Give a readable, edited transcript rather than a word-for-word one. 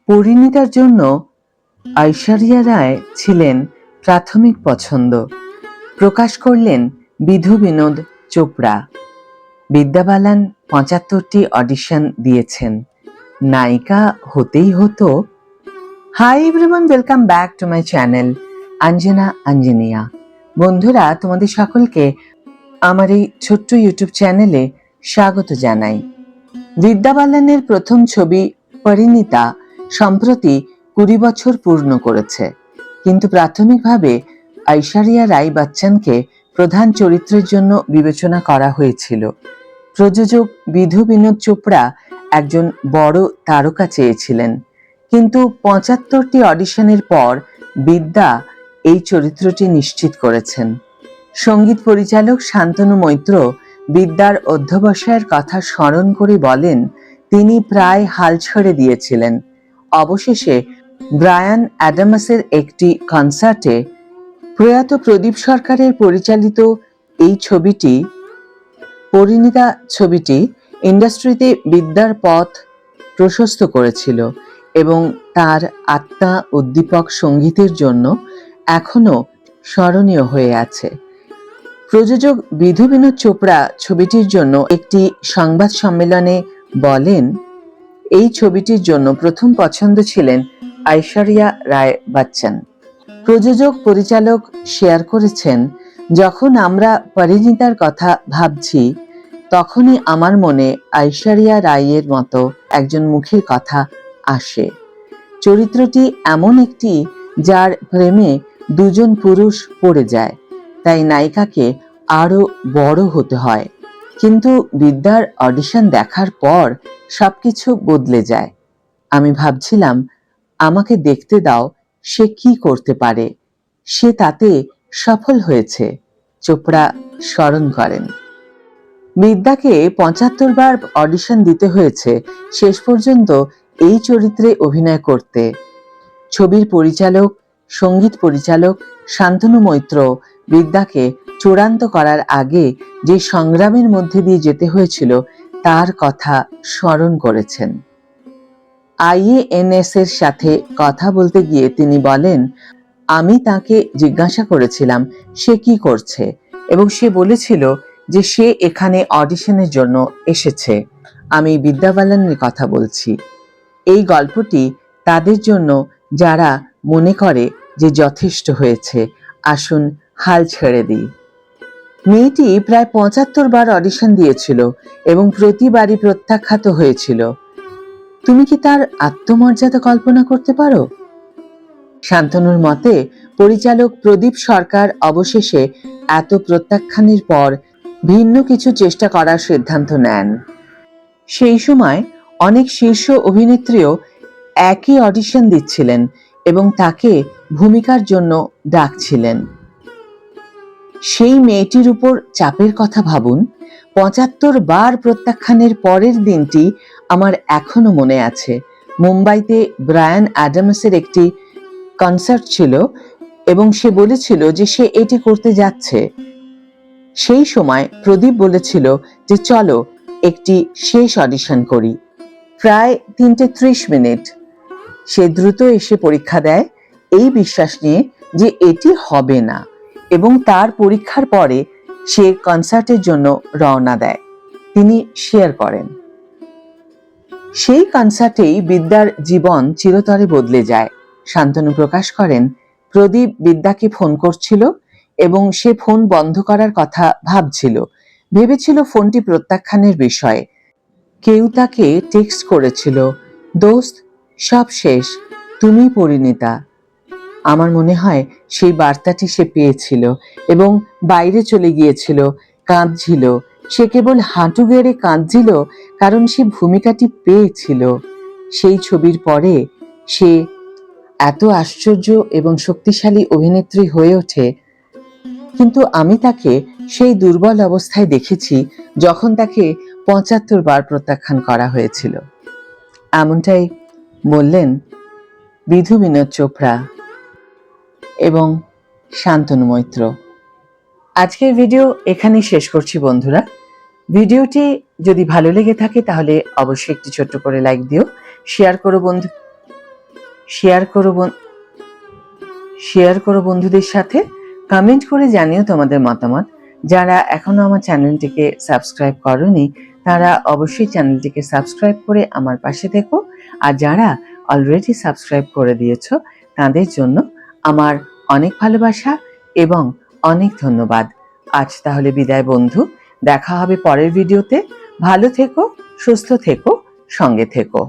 পরিণীতার জন্য ঐশ্বরিয়া রায় ছিলেন প্রাথমিক পছন্দ, প্রকাশ করলেন বিধু বিনোদ চোপড়া। বিদ্যা বালান ৭৫টি অডিশন দিয়েছেন, নায়িকা হতেই হতো। Hi everyone, welcome back to my channel Anjana Anjania. বন্ধুরা, তোমাদের সকলকে আমার এই ছোট্ট ইউটিউব চ্যানেলে স্বাগত জানাই। বিদ্যা বালানের প্রথম ছবি পরিণীতা সম্প্রতি ২০ বছর পূর্ণ করেছে, কিন্তু প্রাথমিকভাবে ঐশ্বরিয়া রাই বচ্চনকে প্রধান চরিত্রের জন্য বিবেচনা করা হয়েছিল। প্রযোজক বিধু বিনোদ চোপড়া একজন বড় তারকা চেয়েছিলেন, কিন্তু ৭৫টি অডিশনের পর বিদ্যা এই চরিত্রটি নিশ্চিত করেছেন। সঙ্গীত পরিচালক শান্তনু মৈত্র বিদ্যার অধ্যবসায়ের কথা স্মরণ করে বলেন, তিনি প্রায় হাল ছেড়ে দিয়েছিলেন। অবশেষে ব্রায়ান অ্যাডামসের একটি কনসার্টে প্রয়াত প্রদীপ সরকারের পরিচালিত এই ছবিটি পরিণীতা ছবিটি ইন্ডাস্ট্রিতে বিদ্যার পথ প্রশস্ত করেছিল এবং তার আত্মা উদ্দীপক সঙ্গীতের জন্য এখনো স্মরণীয় হয়ে আছে। প্রযোজক বিধু বিনোদ চোপড়া ছবিটির জন্য একটি সংবাদ সম্মেলনে বলেন, এই ছবিটির জন্য প্রথম পছন্দ ছিলেন ঐশ্বরিয়া রায় বচ্চন। প্রযোজক পরিচালক শেয়ার করেছেন, যখন আমরা পরিণীতার কথা ভাবছি তখনই আমার মনে ঐশ্বরিয়া রায়ের মতো একজন মুখের কথা আসে। চরিত্রটি এমন একটি যার প্রেমে দুজন পুরুষ পড়ে যায়, তাই নায়িকাকে আরো বড় হতে হয়। কিন্তু বিদ্যার অডিশন দেখার পর সবকিছু বদলে যায়। আমি ভাবছিলাম, আমাকে দেখতে দাও, সে কি করতে পারে। সে তাতে সফল হয়েছে, চোপড়া স্মরণ করেন। বিদ্যাকে ৭৫ বার অডিশন দিতে হয়েছে শেষ পর্যন্ত এই চরিত্রে অভিনয় করতে। ছবির পরিচালক, সঙ্গীত পরিচালক শান্তনু মৈত্র বিদ্যাকে চূড়ান্ত করার আগে যে সংগ্রামের মধ্যে দিয়ে যেতে হয়েছিল তার কথা স্মরণ করেছেন। IANS এর সাথে কথা বলতে গিয়ে তিনি বলেন, আমি তাকে জিজ্ঞাসা করেছিলাম সে কি করছে এবং সে বলেছিল যে সে এখানে অডিশনের জন্য এসেছে। আমি বিদ্যা বালানের কথা বলছি। এই গল্পটি তাদের জন্য যারা মনে করে যে যথেষ্ট হয়েছে, আসুন হাল ছেড়ে দিই। মেয়েটি প্রায় ৭৫ বার অডিশন দিয়েছিল এবং প্রতিবারই প্রত্যাখ্যাত হয়েছিল। তুমি কি তার আত্মমর্যাদা কল্পনা করতে পারো? শান্তনুর মতে, পরিচালক প্রদীপ সরকার অবশেষে এত প্রত্যাখ্যানের পর ভিন্ন কিছু চেষ্টা করার সিদ্ধান্ত নেন। সেই সময় অনেক শীর্ষ অভিনেত্রীও একই অডিশন দিচ্ছিলেন এবং তাকে ভূমিকার জন্য ডাকছিলেন। সেই মেয়েটির উপর চাপের কথা ভাবুন। ৭৫ বার প্রত্যাখ্যানের পরের দিনটি আমার এখনো মনে আছে। মুম্বাইতে ব্রায়ান অ্যাডামসের একটি কনসার্ট ছিল এবং সে বলেছিল যে সে এটি করতে যাচ্ছে। সেই সময় প্রদীপ বলেছিল যে চলো একটি শেষ অডিশন করি। প্রায় ৩:৩০ মিনিট। সে দ্রুত এসে পরীক্ষা দেয় এই বিশ্বাস নিয়ে যে এটি হবে না, এবং তার পরীক্ষার পরে সে কনসার্টের জন্য রওনা দেয়। তিনি শেয়ার করেন, সেই কনসার্টেই বিদ্যার জীবন চিরতরে বদলে যায়। শান্তনু প্রকাশ করেন, প্রদীপ বিদ্যাকে ফোন করছিল এবং সে ফোন বন্ধ করার কথা ভাবছিল, ভেবেছিল ফোনটি প্রত্যাখ্যানের বিষয়ে। কেউ তাকে টেক্সট করেছিল, দোস্ত সব শেষ, তুমি পরিণীতা। আমার মনে হয় সেই বার্তাটি সে পেয়েছিল এবং বাইরে চলে গিয়েছিল, কাঁদছিল। সে কেবল হাঁটু গেড়ে কাঁদছিল কারণ সে ভূমিকাটি পেয়েছিল। সেই ছবির পরে সে এত আশ্চর্য এবং শক্তিশালী অভিনেত্রী হয়ে ওঠে, কিন্তু আমি তাকে সেই দুর্বল অবস্থায় দেখেছি যখন তাকে ৭৫ বার প্রত্যাখ্যান করা হয়েছিল। এমনটাই বললেন বিধু বিনোদ চোপড়া এবং শান্তনু মৈত্র। আজকের ভিডিও এখানেই শেষ করছি বন্ধুরা। ভিডিওটি যদি ভালো লেগে থাকে তাহলে অবশ্যই একটি ছোট্ট করে লাইক দিও, শেয়ার করো বন্ধু শেয়ার করো বন্ধুদের সাথে, কমেন্ট করে জানিও তোমাদের মতামত। যারা এখনো আমার চ্যানেলটিকে সাবস্ক্রাইব করনি তারা অবশ্যই চ্যানেলটিকে সাবস্ক্রাইব করে আমার পাশে থেকো, আর যারা অলরেডি সাবস্ক্রাইব করে দিয়েছো তাদের জন্য আমার অনেক ভালোবাসা এবং অনেক ধন্যবাদ। আজ তাহলে বিদায় বন্ধু, দেখা হবে পরের ভিডিওতে। ভালো থেকো, সুস্থ থেকো, সঙ্গে থেকো।